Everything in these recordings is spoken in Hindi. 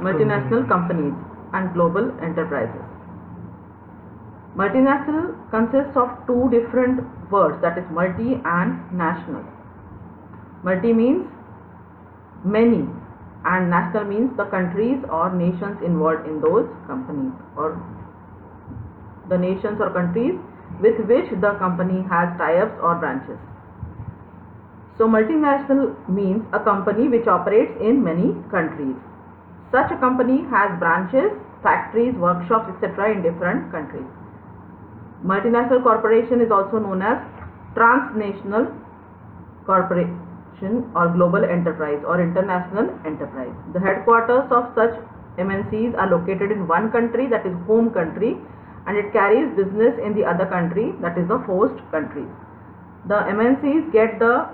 multinational companies and global enterprises. Multinational consists of two different words, that is multi and national. Multi means many and national means the countries or nations involved in those companies, or the nations or countries with which the company has tie-ups or branches. So multinational means a company which operates in many countries. Such a company has branches, factories, workshops, etc. in different countries. Multinational corporation is also known as transnational corporation or global enterprise or international enterprise. The headquarters of such MNCs are located in one country, that is home country, and it carries business in the other country, that is the host country. The MNCs get the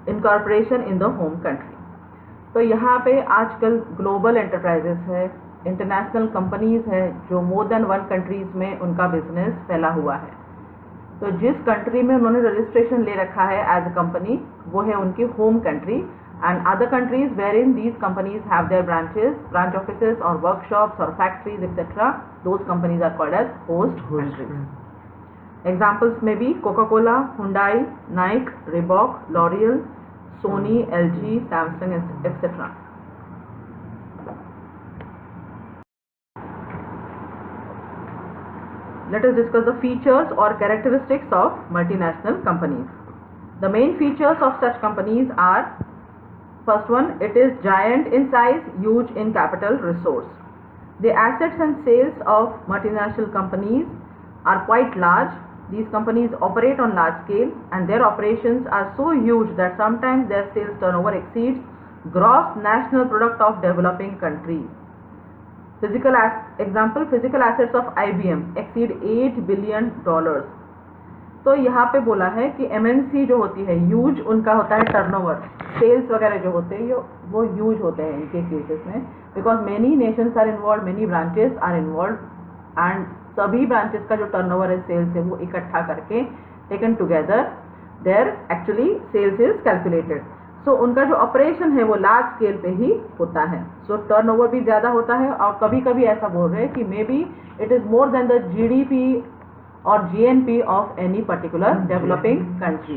incorporation in the home country. तो यहाँ पे आजकल ग्लोबल एंटरप्राइजेस है, इंटरनेशनल कंपनीज है जो मोर देन वन कंट्रीज में उनका बिजनेस फैला हुआ है. तो जिस कंट्री में उन्होंने रजिस्ट्रेशन ले रखा है एज अ कंपनी, वो है उनकी home country, and other countries where in these companies have their branch offices और वर्कशॉप्स और factories etcetera, those companies are called as host countries. Examples may be Coca-Cola, Hyundai, Nike, Reebok, L'Oreal, Sony, LG, Samsung, etc. Let us discuss the features or characteristics of multinational companies. The main features of such companies are: first one, it is giant in size, huge in capital resource. The assets and sales of multinational companies are quite large. These companies operate on large scale and their operations are so huge that sometimes their sales turnover exceeds gross national product of developing countries. Physical assets of IBM exceed $8 billion. तो यहाँ पे बोला है कि MNC जो होती है ह्यूज, उनका होता है टर्नओवर, सेल्स वगैरह जो होते हैं वो ह्यूज होते हैं इनके केसेस में, because many nations are involve, many branches are involve, and सभी ब्रांचेस का जो टर्नओवर है सेल्स है वो इकट्ठा करके taken together there actually sales is calculated. So उनका जो ऑपरेशन है वो लार्ज स्केल पे ही होता है. सो टर्नओवर भी ज़्यादा होता है, और कभी कभी ऐसा बोल रहे हैं कि may be it is more than the GDP or GNP of any particular developing country.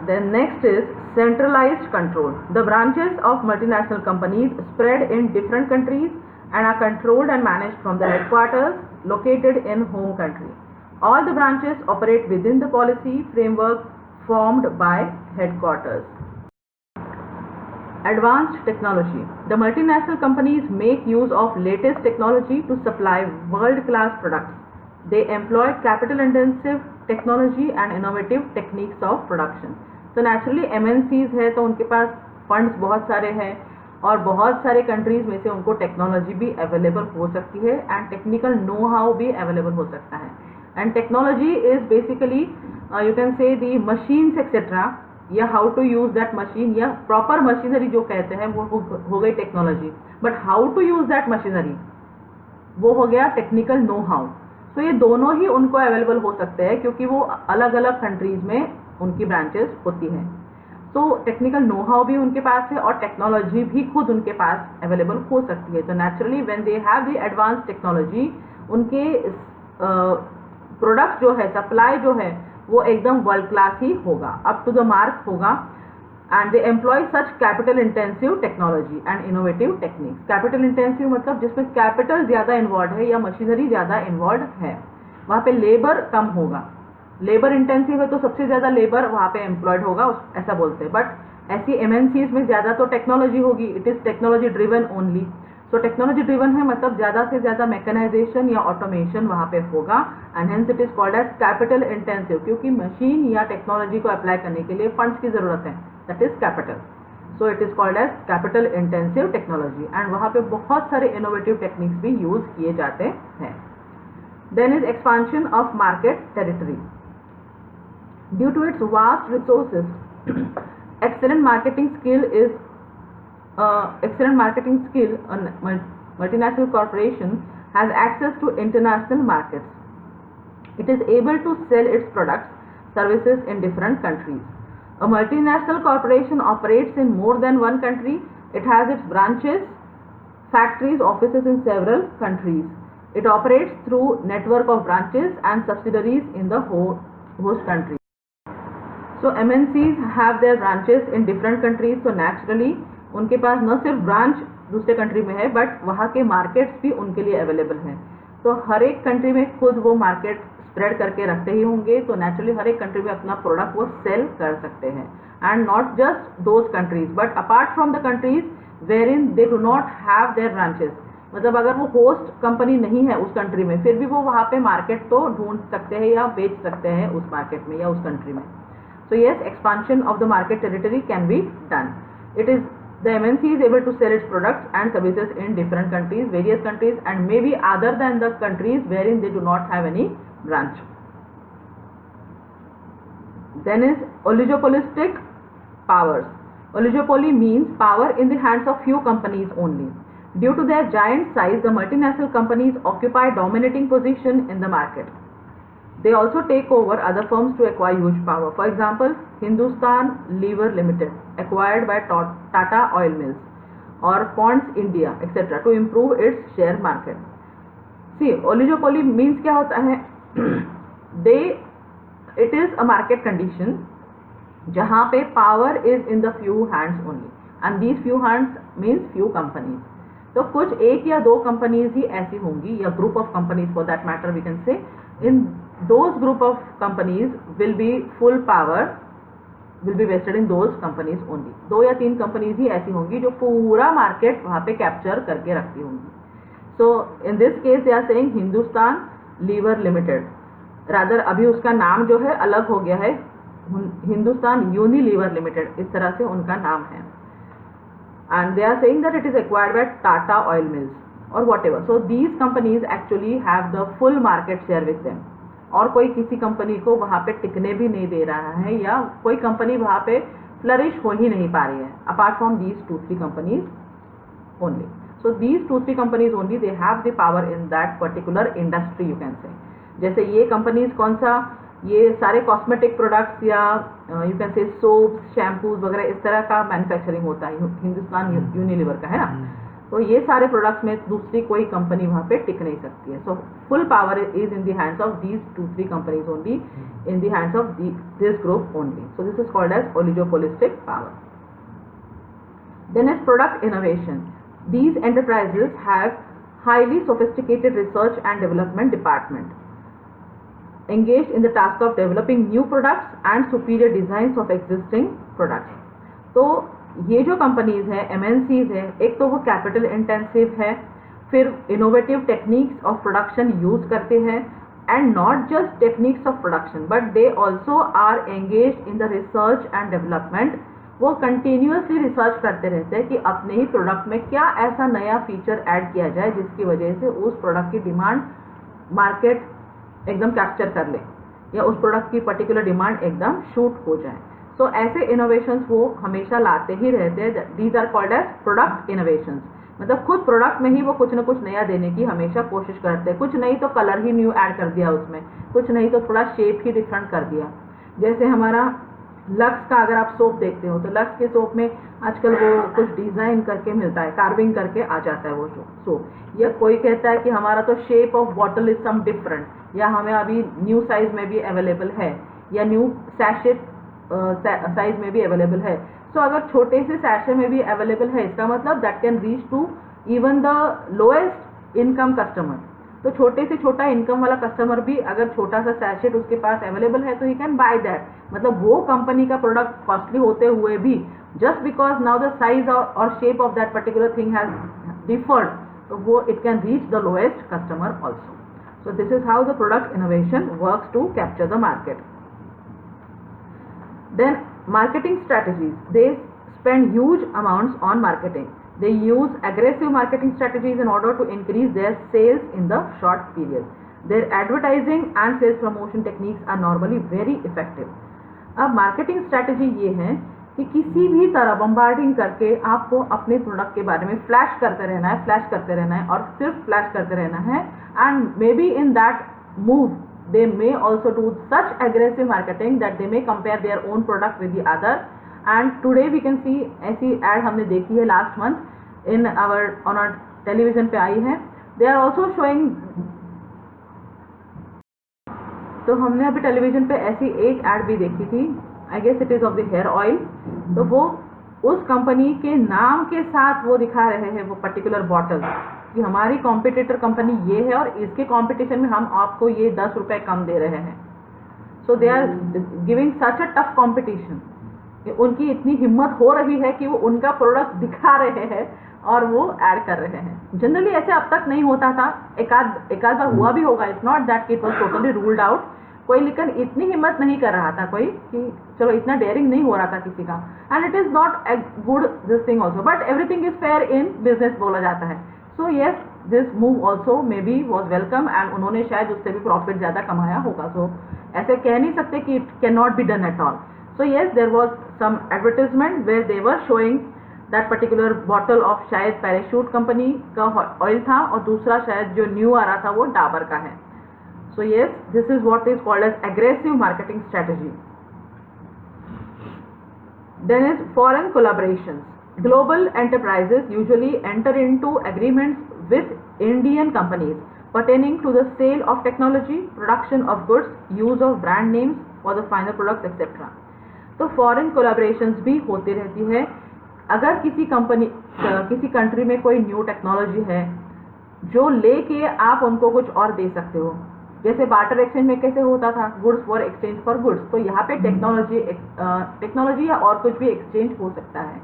Then next is centralized control. The branches of multinational companies spread in different countries and are controlled and managed from the headquarters located in home country. All the branches operate within the policy framework formed by headquarters. Advanced technology. The multinational companies make use of latest technology to supply world-class products. They employ capital-intensive technology and innovative techniques of production. तो naturally MNCs है तो उनके पास फंड्स बहुत सारे हैं और बहुत सारे कंट्रीज में से उनको टेक्नोलॉजी भी अवेलेबल हो सकती है एंड टेक्निकल नो हाउ भी अवेलेबल हो सकता है. And technology is basically you can say the machines etcetera, या how to use that machine, या प्रॉपर मशीनरी जो कहते हैं वो हो गई technology, but how to use that machinery वो हो गया टेक्निकल नो हाउ. तो ये दोनों ही उनको अवेलेबल हो सकते हैं क्योंकि वो अलग अलग कंट्रीज में उनकी ब्रांचेस होती हैं. तो टेक्निकल नो हाउ भी उनके पास है और टेक्नोलॉजी भी खुद उनके पास अवेलेबल हो सकती है. तो naturally when they have the advance technology, उनके प्रोडक्ट जो है, सप्लाई जो है वो एकदम वर्ल्ड क्लास ही होगा, अप टू द मार्क होगा. And they employ such capital intensive technology and innovative techniques. Capital intensive मतलब जिसमें कैपिटल ज़्यादा इन्वॉल्व है या मशीनरी ज़्यादा इन्वॉल्व है, वहाँ पे लेबर कम होगा. लेबर इंटेंसिव है तो सबसे ज़्यादा लेबर वहाँ पे एम्प्लॉयड होगा, ऐसा बोलते हैं. बट ऐसी MNCs में ज़्यादा तो टेक्नोलॉजी होगी, it is technology driven only. तो टेक्नोलॉजी ड्रिवन है मतलब ज़्यादा से ज़्यादा मैकेनाइजेशन या ऑटोमेशन वहाँ पे होगा, and hence it is called as capital intensive, क्योंकि मशीन या टेक्नोलॉजी को अप्लाई करने के लिए फंड्स की ज़रूरत है, that is capital. So it is called as capital intensive technology, and वहाँ पे बहुत सारे इनोवेटिव टेक्निक्स भी यूज़ किए जाते हैं. Then is expansion of market territory. Due to its vast resources, excellent marketing skill, a multinational corporation has access to international markets. It is able to sell its products, services in different countries. A multinational corporation operates in more than one country It has its branches, factories, offices in several countries. It operates through network of branches and subsidiaries in the host country. So MNCs have their branches in different countries, so naturally उनके पास न सिर्फ ब्रांच दूसरे कंट्री में है बट वहाँ के मार्केट्स भी उनके लिए अवेलेबल हैं. तो हर एक कंट्री में खुद वो मार्केट स्प्रेड करके रखते ही होंगे, तो नेचुरली हर एक कंट्री में अपना प्रोडक्ट वो सेल कर सकते हैं. And not just those countries but apart from the countries where in they do not have their branches. मतलब अगर वो होस्ट कंपनी नहीं है उस कंट्री में, फिर भी वो वहाँ पे मार्केट तो ढूंढ सकते हैं या बेच सकते हैं उस मार्केट में या उस कंट्री में. So yes, expansion of the market territory can be done. It is the MNC is able to sell its products and services in different countries, various countries, and maybe other than the countries wherein they do not have any branch. Then is oligopolistic powers. Oligopoly means power in the hands of few companies only. Due to their giant size, the multinational companies occupy dominating position in the market. They also take over other firms to acquire huge power. For example, Hindustan Lever Limited acquired by Tata Oil Mills or Ponds India etc. to improve its share market. See, oligopoly means क्या होता है? It is a market condition जहाँ पे power is in the few hands only, and these few hands means few companies. तो कुछ एक या दो कंपनीज ही ऐसी होंगी या group of companies for that matter we can say. In those group of companies will be full power will be vested in those companies only. दो या तीन कंपनीज ही ऐसी होंगी जो पूरा मार्केट वहाँ पे कैप्चर करके रखती होंगी. So in this case they are saying Hindustan Lever Limited, rather अभी उसका नाम जो है अलग हो गया है, हिंदुस्तान यूनिलीवर लिमिटेड इस तरह से उनका नाम है. And they are saying that it is acquired by Tata Oil Mills और whatever. So these companies actually have the full market share with them, और कोई किसी कंपनी को वहाँ पे टिकने भी नहीं दे रहा है या कोई कंपनी वहाँ पे फ्लरिश हो ही नहीं पा रही है apart from these 2-3 companies only. So these 2-3 companies only they have the power in that particular industry you can से. जैसे ये कंपनीज कौन सा, ये सारे कॉस्मेटिक प्रोडक्ट्स या यू कैन से सोप्स शैम्पूज वगैरह इस तरह का मैन्युफैक्चरिंग होता है हिंदुस्तान यूनिलीवर का, है ना. तो ये सारे प्रोडक्ट्स में दूसरी कोई कंपनी वहाँ पे टिक नहीं सकती है. So full power is in the hands of these 2-3 companies only, in the hands of this group only. So this is called as oligopolistic power. Then is product innovation. These enterprises have highly sophisticated research and development department engaged in the task of developing new products and superior designs of existing products. तो ये जो कंपनीज है MNCs है, एक तो वो कैपिटल इंटेंसिव है, फिर innovative techniques of production use करते हैं, and not just techniques of production but they also are engage in the research and development. वो कंटिन्यूसली रिसर्च करते रहते हैं कि अपने ही प्रोडक्ट में क्या ऐसा नया फीचर ऐड किया जाए जिसकी वजह से उस प्रोडक्ट की डिमांड मार्केट एकदम कैप्चर कर ले या उस प्रोडक्ट की पर्टिकुलर डिमांड एकदम शूट हो जाए. सो ऐसे इनोवेशंस वो हमेशा लाते ही रहते हैं. These are called as product innovations. मतलब खुद प्रोडक्ट में ही वो कुछ ना कुछ नया देने की हमेशा कोशिश करते हैं. कुछ नहीं तो कलर ही न्यू ऐड कर दिया उसमें, कुछ नहीं तो थोड़ा शेप ही डिफरेंट कर दिया. जैसे हमारा लक्स का अगर आप सोप देखते हो तो लक्स के सोप में आजकल वो कुछ डिज़ाइन करके मिलता है, कार्विंग करके आ जाता है वो सोप. या कोई कहता है कि हमारा तो shape of bottle is some different, या हमें अभी न्यू साइज में भी अवेलेबल है या न्यू सैशेट साइज में भी अवेलेबल है. सो अगर छोटे से सैशे में भी अवेलेबल है इसका मतलब that can reach to even the lowest income customer. तो छोटे से छोटा इनकम वाला कस्टमर भी अगर छोटा सा सैशेट उसके पास अवेलेबल है तो ही कैन बाय दैट. मतलब वो कंपनी का प्रोडक्ट कॉस्टली होते हुए भी just because now the size और shape of that particular thing has differed, तो वो it can reach the lowest customer also. So this is how the product innovation works to capture the market. Then marketing strategies. They spend huge amounts on marketing. They use aggressive marketing strategies in order to increase their sales in the short period. Their advertising and sales promotion techniques are normally very effective. अब marketing strategy ये है कि किसी भी तरह बम्बार्डिंग करके आपको अपने प्रोडक्ट के बारे में फ्लैश करते रहना है, फ्लैश करते रहना है और सिर्फ फ्लैश करते रहना है. And maybe in that move they may also do such aggressive marketing that they may compare their own product with the other and today we can see, ऐसी एड हमने देखी है last month in our on our television पे आई है. दे आर ऑल्सो शोइंग, तो हमने अभी टेलीविजन पे ऐसी एक एड भी देखी थी, I guess it is of the hair oil. तो वो उस कंपनी के नाम के साथ वो दिखा रहे हैं वो पर्टिकुलर बॉटल कि हमारी कॉम्पिटिटर कंपनी ये है और इसके कंपटीशन में हम आपको ये 10 रुपए कम दे रहे हैं. So they are giving such a tough competition. उनकी इतनी हिम्मत हो रही है कि वो उनका प्रोडक्ट दिखा रहे हैं और वो ऐड कर रहे हैं. जनरली ऐसे अब तक नहीं होता था, एक आध बार हुआ भी होगा. It's not that it was totally ruled out. कोई लेकिन इतनी हिम्मत नहीं कर रहा था कोई कि चलो इतना डेयरिंग नहीं हो रहा था किसी का. And it is not a good this thing also, but everything is fair in business बोला जाता है. So yes, this move also may be was welcome and उन्होंने शायद उससे भी प्रॉफिट ज्यादा कमाया होगा. सो ऐसे कह नहीं सकते कि it can not be done at all. So yes, there was some advertisement where they were showing that particular bottle of शायद पैराशूट कंपनी का ऑयल था और दूसरा शायद जो न्यू आ रहा था वो डाबर का है. So yes, this is what is called as aggressive marketing strategy. Then is foreign collaborations. Global enterprises usually enter into agreements with Indian companies pertaining to the sale of technology, production of goods, use of brand names for the final products, etc. तो foreign collaborations भी होती रहती है. अगर किसी कंट्री में कोई न्यू टेक्नोलॉजी है जो लेके आप उनको कुछ और दे सकते हो, जैसे बार्टर एक्सचेंज में कैसे होता था, goods for exchange for goods. तो यहाँ पे टेक्नोलॉजी या और कुछ भी एक्सचेंज हो सकता है.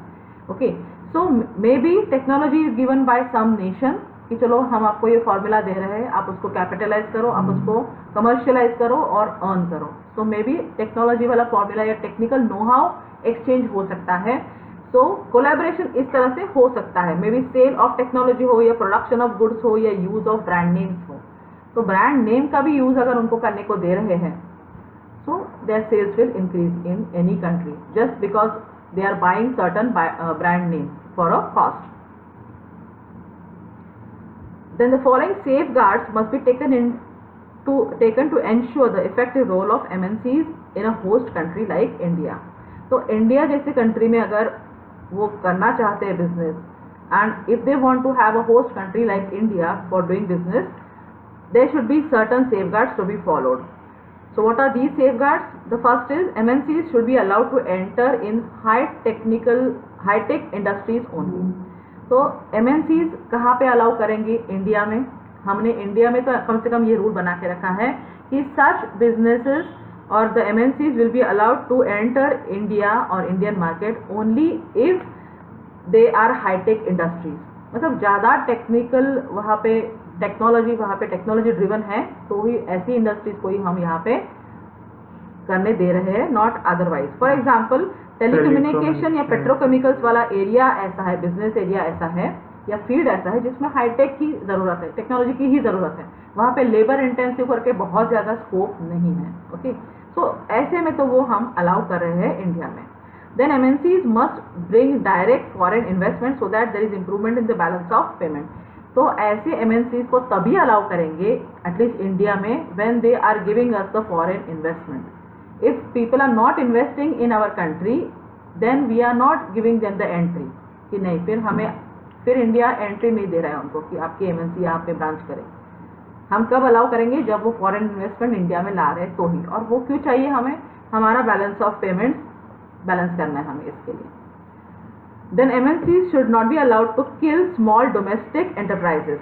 Okay, so maybe technology is given by some nation कि चलो हम आपको ये फॉर्मूला दे रहे हैं, आप उसको कैपिटलाइज करो, आप उसको कमर्शियलाइज करो और अर्न करो. सो मे बी टेक्नोलॉजी वाला फॉर्मूला या टेक्निकल नो हाउ एक्सचेंज हो सकता है. सो कोलैबोरेशन इस तरह से हो सकता है. Maybe sale of technology हो या प्रोडक्शन ऑफ गुड्स हो या यूज ऑफ ब्रांड नेम्स हो. तो ब्रांड नेम का भी यूज अगर उनको करने को दे रहे हैं, so their sales will increase in any country just because they are buying certain brand name for a cost. Then the following safeguards must be taken to ensure the effective role of MNCs in a host country like India. तो इंडिया जैसे कंट्री में अगर वो करना चाहते हैं business, and if they want to have a host country like India for doing business, there should be certain safeguards to be followed. So what are these safeguards? The first is MNCs should be allowed to enter in high-tech industries only. तो MNCs कहाँ पे अलाउ करेंगे? इंडिया में. हमने इंडिया में तो कम से कम ये रूल बना के रखा है कि such businesses or the MNCs will be allowed to enter India or Indian market only if they are high-tech industries. मतलब ज़्यादा टेक्निकल वहाँ पे टेक्नोलॉजी ड्रिवन है तो ही ऐसी इंडस्ट्रीज को ही हम यहाँ पे करने दे रहे हैं, not otherwise. For example telecommunication या पेट्रोकेमिकल्स वाला एरिया ऐसा है, बिजनेस एरिया ऐसा है या फील्ड ऐसा है जिसमें हाईटेक की जरूरत है, टेक्नोलॉजी की ही जरूरत है. वहाँ पे लेबर इंटेंसिव करके बहुत ज्यादा स्कोप नहीं है. ओके, सो ऐसे में तो वो हम अलाउ कर रहे हैं इंडिया में. Then MNCs must bring direct foreign investment so that there is improvement in the balance of payment. तो ऐसे MNCs को तभी अलाउ करेंगे एटलीस्ट इंडिया में when they are giving us the foreign investment. If people are not investing in our country, then we are not giving them the entry. कि नहीं, फिर इंडिया एंट्री नहीं दे रहा है उनको कि आपकी MNC यहाँ पे ब्रांच करे. हम कब अलाउ करेंगे? जब वो फॉरेन इन्वेस्टमेंट इंडिया में ला रहे हैं तो ही. और वो क्यों चाहिए हमें? हमारा बैलेंस ऑफ पेमेंट्स बैलेंस करना है हमें इसके लिए. Then MNCs should not be allowed to kill small domestic enterprises,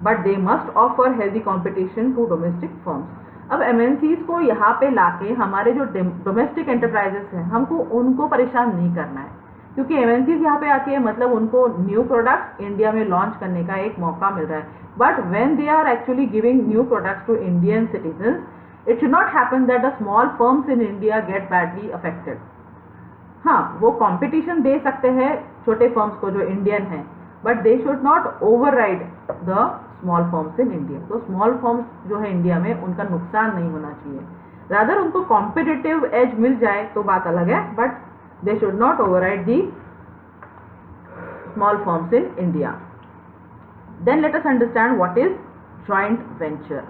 but they must offer healthy competition to domestic firms. अब MNCs को यहाँ पे लाके हमारे जो डोमेस्टिक एंटरप्राइजेस हैं हमको उनको परेशान नहीं करना है, क्योंकि MNCs यहाँ पे आके मतलब उनको न्यू प्रोडक्ट्स इंडिया में लॉन्च करने का एक मौका मिल रहा है. But when they are actually giving new products to Indian citizens, it should not happen that the small firms in India get badly affected. हाँ, वो कंपटीशन दे सकते हैं छोटे फर्म्स को जो इंडियन हैं, but they should not override the small firms in India. तो स्मॉल फर्म्स जो है इंडिया में उनका नुकसान नहीं होना चाहिए, रादर उनको कॉम्पिटिटिव एज मिल जाए तो बात अलग है, but they should not override the small firms in India. Then let us understand what is joint venture.